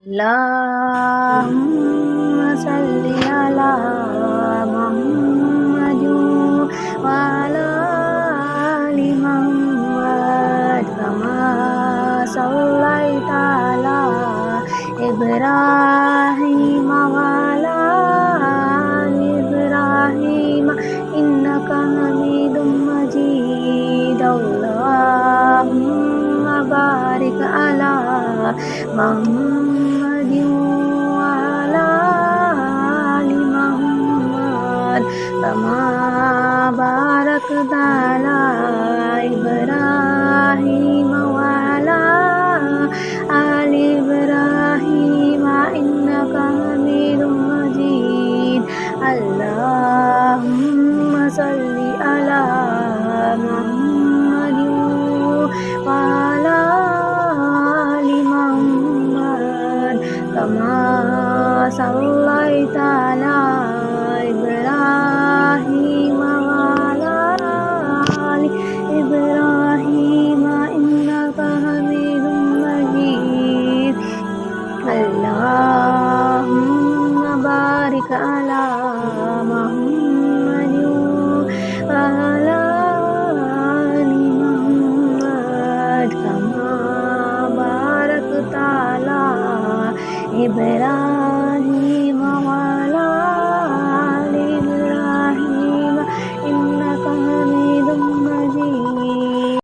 اللهم صل على محمد وعلى آل محمد كما صليت على إبراهيم وعلى آل إبراهيم إنك حميد مجيد اللهم بارك على محمد وعلى آل محمد كما باركت على إبراهيم وعلى آل إبراهيم إنك حميد مجيد اللهم صل على محمد وعلى آل محمد كما صليت على إبراهيم وعلى آل إبراهيم إنك حميد مجيد اللهم بارك على محمد وعلى آل محمد كما باركت على إبراهيم